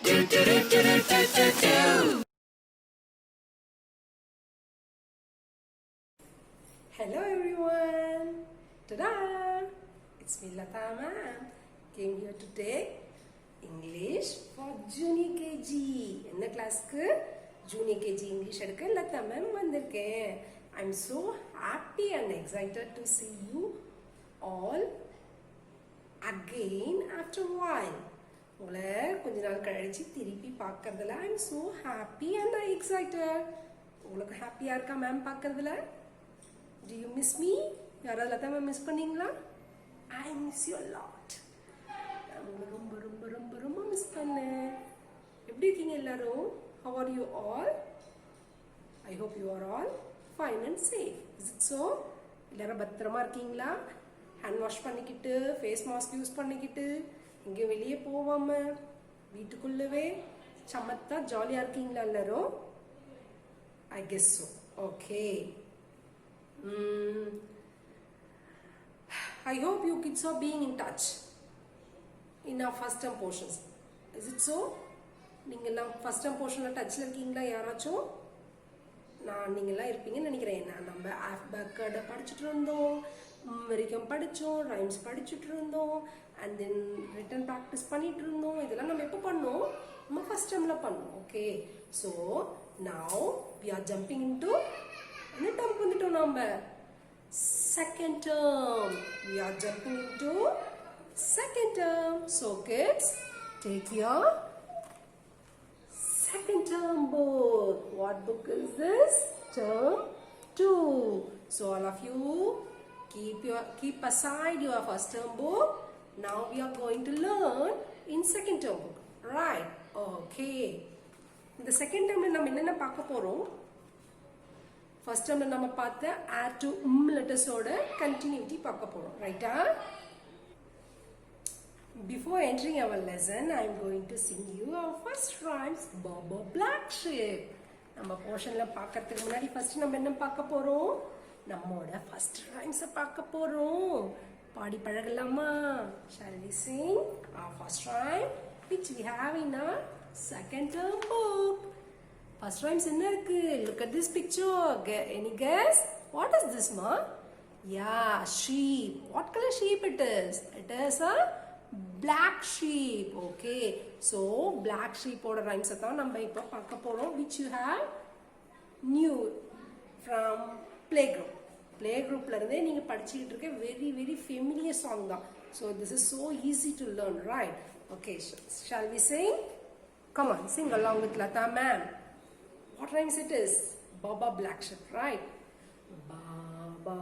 Hello everyone! Ta-da! It's me Lata ma'am. Came here to take English for Junior KG. என்ன கிளாஸ்க்கு Junior KG English எடுக்க Lata ma'am வந்திருக்கேன். I'm so happy and excited to see you all again after a while. உங்களை கொஞ்ச நாள் கழிச்சு திருப்பி பார்க்கறதுல I'm so happy and excited. உங்களுக்கு ஹாப்பியா இருக்கா மேம் பார்க்கறதுல? Do you miss me? யாராவது லதா மேம் மிஸ் பண்ணீங்களா? I miss you a lot. நான் உங்களை ரொம்ப ரொம்ப ரொம்ப ரொம்ப மிஸ் பண்ணேன். எப்படி இருக்கீங்க எல்லாரும்? How are you all? I hope you are all fine and safe. Is it so? எல்லாரும் பத்திரமா இருக்கீங்களா? ஹேண்ட் வாஷ் பண்ணிக்கிட்டு ஃபேஸ் மாஸ்க் யூஸ் பண்ணிக்கிட்டு இங்கே வெளியே போவாம வீட்டுக்குள்ளவே சமத்தா ஜாலியாக இருக்கீங்களா எல்லாரும்? I guess so. Okay. I hope you kids are being in touch in our first term portions. Is it so? நீங்கெல்லாம் ஃபர்ஸ்ட் டர்ம் போர்ஷனில் டச்சில் இருக்கீங்களா யாராச்சும்? நீங்கள்லாம் இருப்பீங்கன்னு நினைக்கிறேன். நம்ம ஆல்ஃபபெட் படிச்சுட்டு இருந்தோம், வரைக்கும் படித்தோம், ரைம்ஸ் படிச்சுட்டு இருந்தோம், அண்ட் தென் ரிட்டன் ப்ராக்டிஸ் பண்ணிட்டு இருந்தோம். இதெல்லாம் நம்ம எப்போ பண்ணோம்? நம்ம ஃபர்ஸ்ட் டர்மில் பண்ணோம். Okay, so now we are jumping into என்ன டர்ம் வந்துட்டோம் நம்ம? Second term. We are jumping into second term. So kids, take your second term book. What book is this? Term 2. So all of you keep aside your first term book. Now we are going to learn in second term book. Right? Okay. In the second term நம்ம என்னென்ன பார்க்க போறோம்? First term நம்ம பார்த்த add to letters ஓட continuity பார்க்க போறோம். Right? Before entering our lesson, I am going to sing you our first rhymes, Bobo Black Sheep. நம்ம போர்ஷன்ல பார்க்கறதுக்கு முன்னாடி ஃபர்ஸ்ட் நம்ம என்ன பார்க்க போறோம்? நம்மோட ஃபர்ஸ்ட் ரைம்ஸை பார்க்க போறோம். பாடி பழகலாமா? Shall we sing our first rhyme which we have in our second term book? First rhymes என்ன இருக்கு? Look at this picture. Any guess? What is this, ma? Yeah, sheep. What color sheep it is? It is a black sheep. Okay, so black sheep oda rhymes தான் நம்ம இப்போ பார்க்க போறோம், which you have new from playgroup ல இருந்தே நீங்க படிச்சிட்டு இருக்க very very familiar song தான். So this is so easy to learn, right? Okay, shall we sing? Come on, sing along with Lata ma'am. What rhymes it is? Baba Black Sheep, right? Baba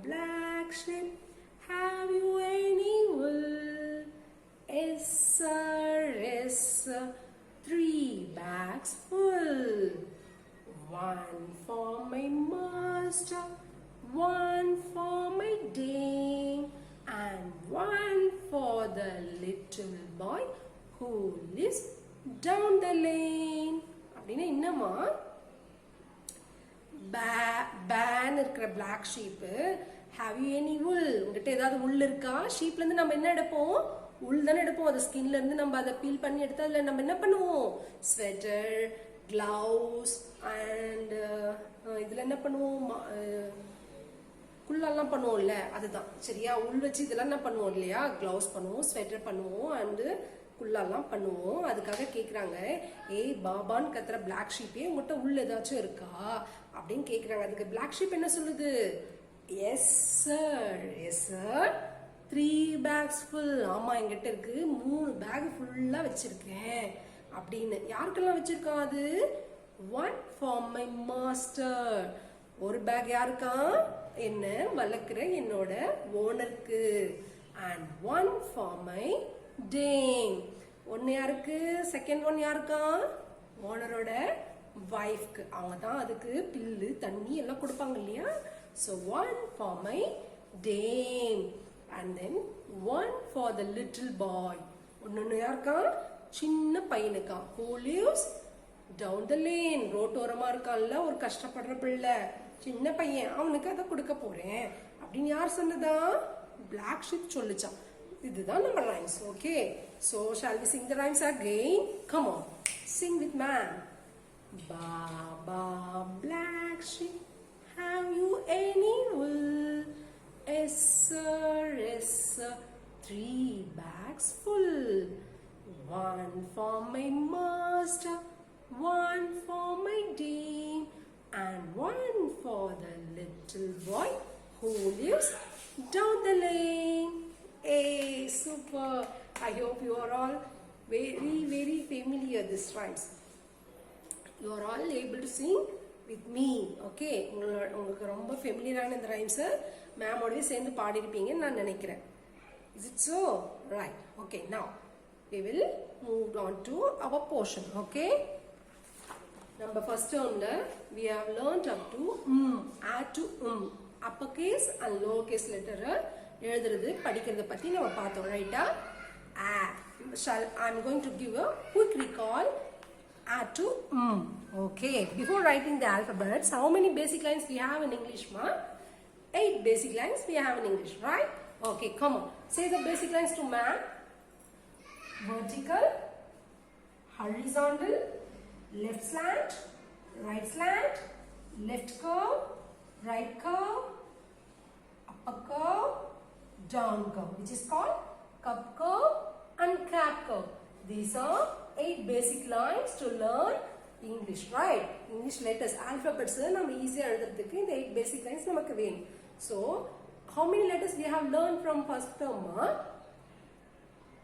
Black Sheep, have you any wool? Yes sir, yes sir, 3 bags full. 1 for my master, 1 for my dame, and 1 for the little boy who lives down the lane. அப்படின்னா என்னமா? பேன் இருக்கிற black sheep, have you any wool? உங்ககிட்ட ஏதாவது உள் இருக்கா? ஷீப்ல இருந்து நம்ம என்ன எடுப்போம்? உள் தானே எடுப்போம். அந்த ஸ்கின்ல இருந்து நம்ம அதை பீல் பண்ணி எடுத்து அதில் நம்ம என்ன பண்ணுவோம்? ஸ்வெட்டர், கிளவுஸ் அண்ட் இதில் என்ன பண்ணுவோம்? குள்ளெல்லாம் பண்ணுவோம்ல, அதுதான் சரியா. உள் வச்சு இதெல்லாம் என்ன பண்ணுவோம் இல்லையா? கிளவுஸ் பண்ணுவோம், ஸ்வெட்டர் பண்ணுவோம், அண்டு குள்ளெல்லாம் பண்ணுவோம். அதுக்காக கேட்குறாங்க, ஏய் பாபான்னு கத்துற பிளாக் ஷீப்பே உங்கள்கிட்ட உள்ள ஏதாச்சும் இருக்கா அப்படின்னு கேட்குறாங்க. அதுக்கு பிளாக் ஷீப் என்ன சொல்லுது? Yes sir, yes sir, 3 bags full. ஆமா, என்கிட்ட இருக்கு 3 பேக் ஃபுல்லா வச்சிருக்கேன் அப்படின்னு. யாருக்கெல்லாம் வச்சிருக்கான் அது? 1 for my master. ஒரு பேக் யாருக்கா? என்ன வளர்க்குற என்னோட ஓனருக்கு. and 1 for my dame. ஒன்னு யாருக்கு? செகண்ட் ஒன் யாருக்கா? ஓனரோட வைஃப்க்கு. அவங்க தான் அதுக்கு பில்லு தண்ணி எல்லாம் கொடுப்பாங்க இல்லையா? so 1 for my dame. and then 1 for the little boy. ஒன்னு யாருக்கா? சின்ன பையனுக்கா. who lives down the lane. ரோட்டோரமா இருக்கான்ல ஒரு கஷ்டப்படுற பிள்ளை, சின்ன பையன், அவனுக்கு அதை கொடுக்க போறேன் அப்படின்னு யார் சொன்னதா? பிளாக் ஷீப் சொல்லுச்சான். இதுதான் நம்ம rhymes. Okay. So shall we sing the rhymes again? Come on. Sing with man. Baba black sheep, have you any wool? Yes sir, yes sir, 3 bags full. One for my master, one for my dame, and one for the little boy who lives down the lane. Hey, super! I hope you are all very familiar with these rhymes. You are all able to sing with me. Okay, உங்களுக்கு ரொம்ப ஃபெமிலியரான இந்த rhymes மேமோடவே சேர்ந்து பாடிருப்பீங்கன்னு நான் நினைக்கிறேன். Is it so? Right. Okay, now we will move on to our portion. Okay, number first term we have learned up to add to uppercase and lowercase letter எழுதுறது படிக்கிறது பத்தி நம்ம பார்த்தோம். ரைட்டா? I'm going to give a quick recall. Add to Okay, before writing the alphabets, how many basic lines we have in English, ma? 8 basic lines we have in English, right? Okay, come on. Say the basic lines to man. Vertical, horizontal, left slant, right slant, left curve, right curve, upper curve, down curve, which is called cup curve and cap curve. These are 8 basic lines to learn English, right? English letters, alphabets நம்ம ஈஸியா எழுதுறதுக்கு இந்த 8 basic lines நமக்கு வேணும். So, how many letters we have learned from first term?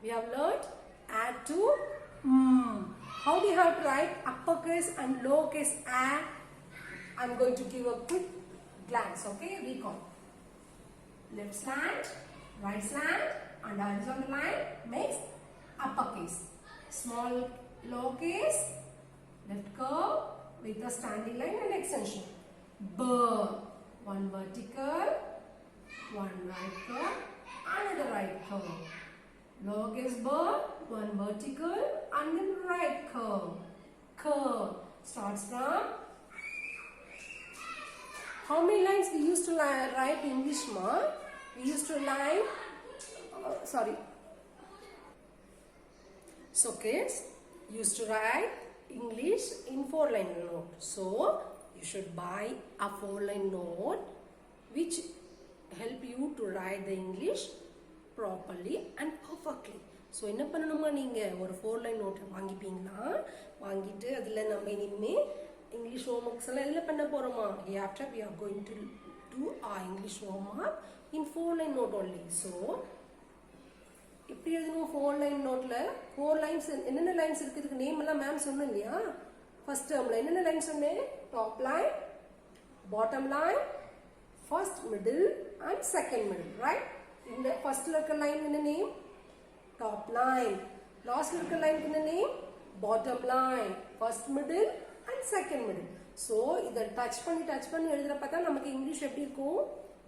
We have learned add to How do you have to write uppercase and lowercase a? I'm going to give a quick glance, okay? Recall. Left slant, right slant, and horizontal line makes uppercase. Small lowercase, left curve with a standing line and extension. One vertical, one right curve, another right curve. Lowercase one vertical and then right curve. Curve starts from. How many lines we used to write in English, ma? We used to write. So kids used to write English in 4-line note. So you should buy a 4-line note which help you to write the English properly and perfectly. So என்ன பண்ணணுமா நீங்க ஒரு 4-line note வாங்கிப்பீங்களா? வாங்கிட்டு அதுல நம்ம இனிமே English homeworks எல்லாம் எல்லாம் பண்ண போறோமா? After we are going to do our English homework in 4-line note only. So இப்படி எழுதணும் 4-line noteல 4 lines என்னென்ன lines இருக்குதுக்கு நேம் எல்லாம் மேம் சொன்னேன் இல்லையா? ஃபர்ஸ்ட் டேர்ம்ல என்னென்ன லைன் சொன்னேன்? Top line, bottom line, first middle and second middle, right? இந்த ஃபர்ஸ்ட்ல இருக்க லைன் என்ன நேம்? Top line. லாஸ்ட்ல இருக்க லைன் என்ன name? Bottom line. First middle and second middle. So இதை டச் பண்ணி எழுதுறப்ப தான் நமக்கு இங்கிலீஷ் எப்படி இருக்கும்?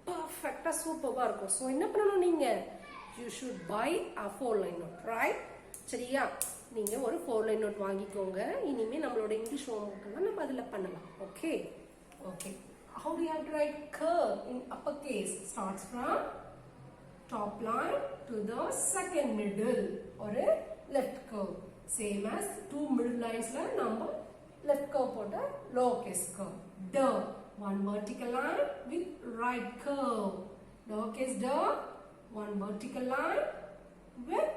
பர்ஃபெக்டா சூப்பரா இருக்கும். ஸோ என்ன பண்ணணும் நீங்க? You should buy a 4-line note, right? சரியா? நீங்க ஒரு 4-line note வாங்கிக்கோங்க. இனிமே நம்மளோட இங்கிலீஷ் ஹோம்வொர்க் எல்லாம் நம்ம அதுல பண்ணலாம். Okay? Okay. How do you have to write curve in uppercase? Starts from top line to the second middle or a left curve. Same as two middle lines la நம்ம left curve போட்ட lowercase curve. The one vertical line with right curve. Lowercase the one vertical line with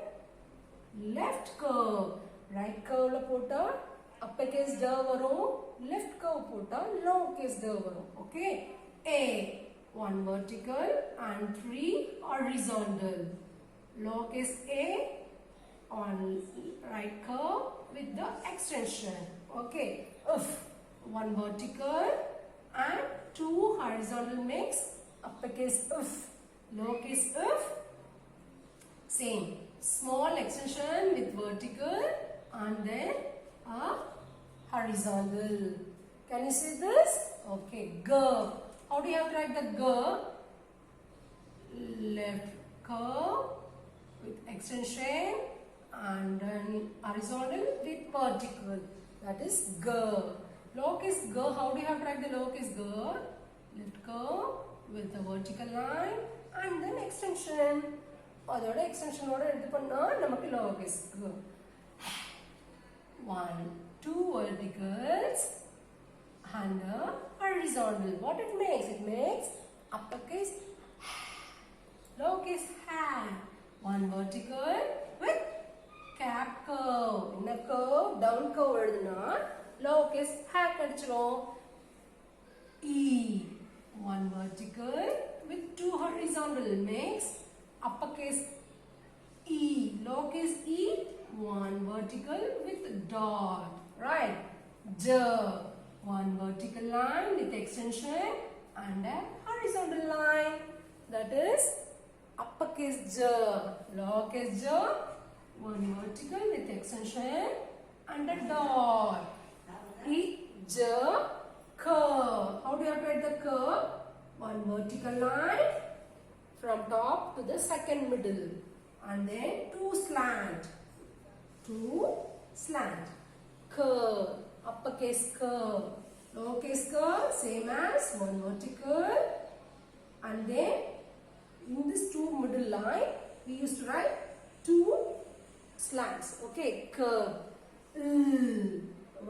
left curve. Right curve la போட்டா uppercase the வரும், left curve போட்டா lowercase the வரும். Okay? A one vertical and 3 horizontal. Lowercase a on right curve with the extension. Okay? One vertical and 2 horizontal makes uppercase if. Lowercase if. Same. Small extension with vertical and then a horizontal. Can you see this? Okay. G. How do you have to write the G? Left curve with extension and then horizontal with vertical. That is G. Lowercase G. How do you have to write the lowercase G? Left curve with the vertical line and then extension. அதோட எக்ஸ்டென்ஷனோட எடுத்து பண்ணா நமக்கு lower case க்கு 1 2 verticals and a horizontal. What it makes? It makes uppercase lowercase ha. One vertical with cap curve. In a curve, down curve எழுதுனா lowercase ha கடிச்சிரும். E. One vertical with two horizontal makes uppercase E. Lowercase e. One vertical with dot. Right? J. One vertical line with extension and a horizontal line. That is uppercase J. Lowercase j. One vertical with extension and a dot. E. J. Curve. How do you write the curve? One vertical line from top to the second middle. And then two slant. Two slant. Curve. Uppercase curve. Lowercase curve. Same as one vertical. And then in this two middle line, we used to write two slants. Okay. Curve.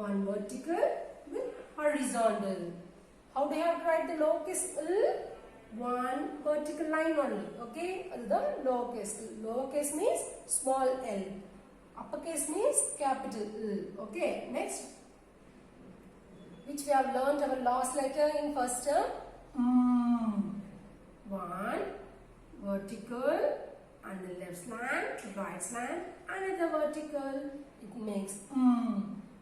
One vertical with horizontal. How do you have to write the lowercase l? One vertical line only. Okay, the lowercase. Lowercase means small l. Uppercase means capital L. Okay, next, which we have learned our last letter in first term. One vertical and the left slant, right slant, another vertical. It makes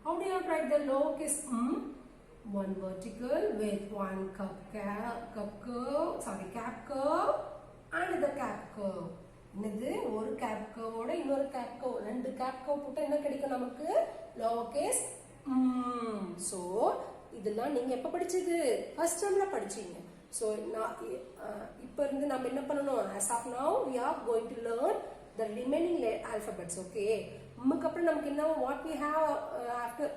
How do you write the lowercase One vertical with one cap curve and the cap curve. என்னது ஒரு cap curve ஓட இன்னொரு cap curve ரெண்டு cap curve போட்டா என்ன கிடைக்கும் நமக்கு lowercase so இதெல்லாம் நீங்க எப்ப படிச்சது ஃபர்ஸ்ட் டர்ம்ல படிச்சீங்க so இப்போ இருந்து நாம என்ன பண்ணனும் as of now we are going to learn the remaining alphabets okay க்கு அப்புறம் நமக்கு என்ன what we have after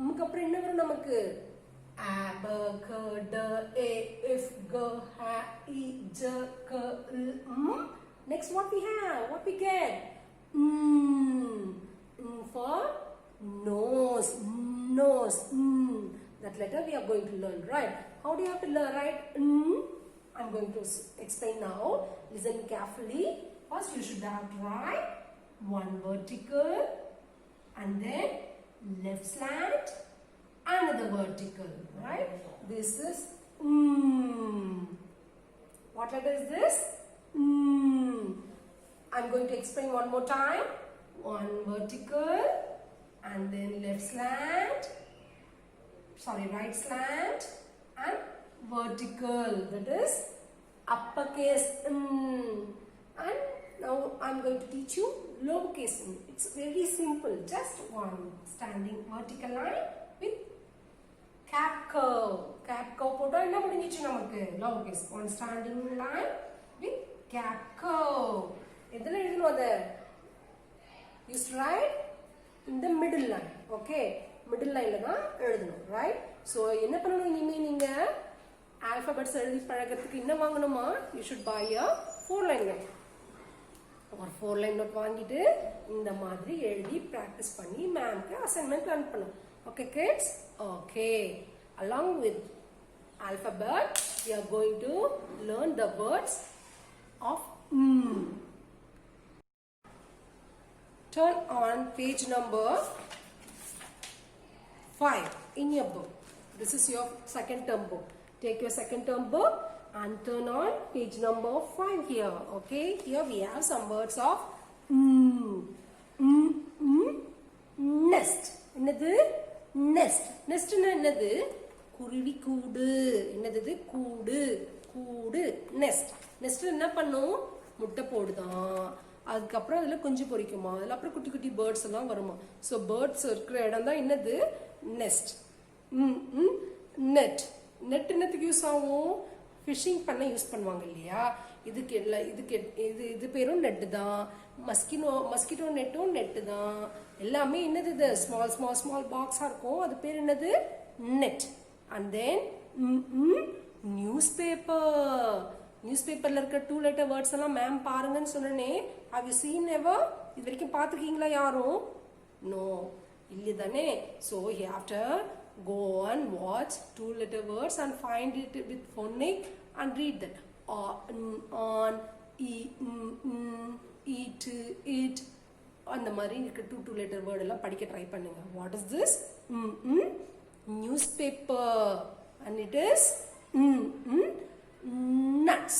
க்கு அப்புறம் என்ன வரும் நமக்கு a b k d a f g h I j k l next what we have what we get for nose that letter we are going to learn right how do you have to learn right I'm going to explain now listen carefully first you should have to write one vertical and then left slant another vertical right this is what letter is this I'm going to explain one more time one vertical and then left slant right slant and vertical that is uppercase and now I'm going to teach you lowercase it's very simple just one standing vertical line with cap curve போட்டா என்ன முடிஞ்சிச்சு நமக்கு lowercase one standing line with cap curve எதுல எழுதணும் அத use write in the middle line okay middle line ல தான் எழுதணும் right so என்ன பண்ணனும் இனிமே நீங்க alphabets எழுதி பழகிறதுக்கு என்ன வாங்கணுமா you should buy a 4 line note or 4 line note வாங்கிட்டு இந்த மாதிரி எழுதி practice பண்ணி மேம்க்கு assignment அனுப்பணும் okay kids okay along with alphabet we are going to learn the words of turn on page number 5 in your book this is your second term book take your second term book and turn on page number 5 here okay here we have some words of nest என்னது nest nest என்னது குருவி கூடு என்னது கூடு கூடு nest nest என்ன பண்ணும் முட்டை போடுதான் அதுக்கு அப்புறம் அதுல குஞ்சு பொரிக்குமா அதுல அப்புறம் குட்டி குட்டி பேர்ட்ஸ் எல்லாம் வருமா சோ பேர்ட்ஸ் இருக்கிற இடம் தான் என்னது nest net net என்னத்துக்கு யூஸ் ஆகும் ஃபிஷிங் பண்ண யூஸ் பண்ணுவாங்க இல்லையா இதுக்கு இது பேரும் நெட் தான் மஸ்கிட்டோ நெட்டும் நெட் தான் எல்லாமே என்னது இது ஸ்மால் பாக்ஸா இருக்கும் அது பேர் என்னது நெட் and then newspaper நியூஸ்பேப்பரில் இருக்க 2 letter வேர்ட்ஸ் எல்லாம் மேம் பாருங்கன்னு சொன்னனே. have you seen ever? இது வரைக்கும் பார்த்துருக்கீங்களா யாரும்? நோ இல்லை தானே. So you have to go and watch 2 letter words and find it with phonic and read that. On, eat, it, அந்த மாதிரி இருக்க 2 letter வேர்ட் எல்லாம் படிக்க ட்ரை பண்ணுங்க. What is this? Newspaper and it is nuts.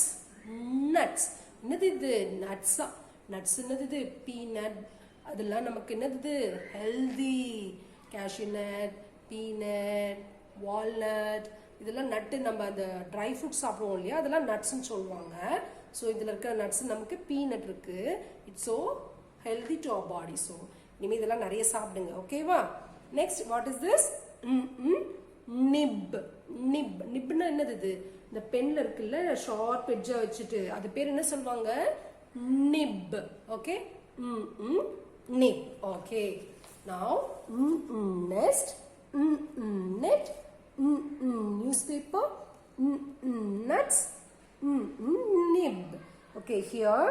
nuts என்னது இது? நட்ஸா? Nuts என்னது இது? பீனட். அதெல்லாம் நமக்கு என்னது? Healthy. Cashew nut, peanut, walnut, இதெல்லாம் நட்டு. நம்ம அந்த ட்ரை ஃப்ரூட் சாப்பிடுவோம் இல்லையா, அதெல்லாம் நட்ஸ்ன்னு சொல்லுவாங்க. ஸோ இதில் இருக்கிற நட்ஸ் நமக்கு பீனட் இருக்கு. It's so healthy to our body. So இனிமேல் இதெல்லாம் நிறைய சாப்பிடுங்க. ஓகேவா? Next what is this? Nib. Nib. நிப்னா என்னது இது? இந்த பென்ல இருக்குல்ல ஷார்ப் எட்ஜா வச்சுட்டு, அது பேர் என்ன சொல்லுவாங்க? Nib. Okay, nib. Okay, now next net, newspaper, nuts, nib. Okay, here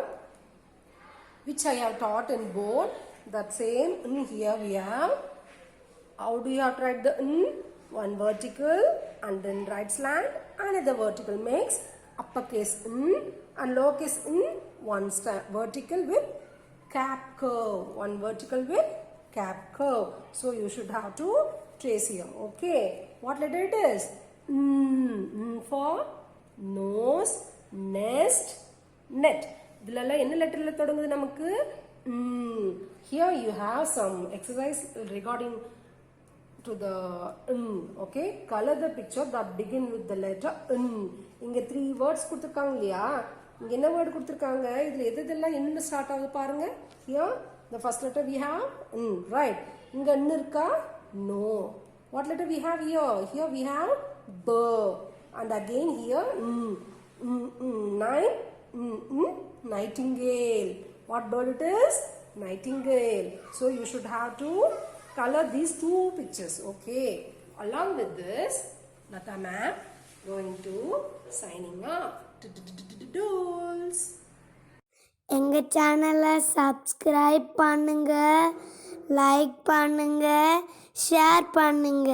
which I have taught in board, that same here we have. How do you have to write the one vertical and then right slant, another vertical makes uppercase and lowercase one vertical with cap curve, one vertical with cap curve. So you should have to trace here. Okay, what letter it is? For nose, nest, net. இதெல்லாம் என்ன லெட்டர்ல தொடங்குது நமக்கு? Here you have some exercise regarding to the okay, color the picture that begin with the letter இங்க 3 words கொடுத்திருக்காங்க இல்லையா? இங்க என்ன வேர்ட் கொடுத்திருக்காங்க? இதுல எதெல்லாம் என்ன ஸ்டார்ட் ஆகுது பாருங்க. Here the first letter we have right. இங்க என்ன இருக்கா? No. What letter we have here? Here we have b. And again here nightingale. What bird it is? Nightingale. So you should have to color these 2 pictures. Okay. Along with this, Lata ma'am going to signing off. Dolls. எங்க சேனலை subscribe பண்ணுங்க, like பண்ணுங்க, share பண்ணுங்க.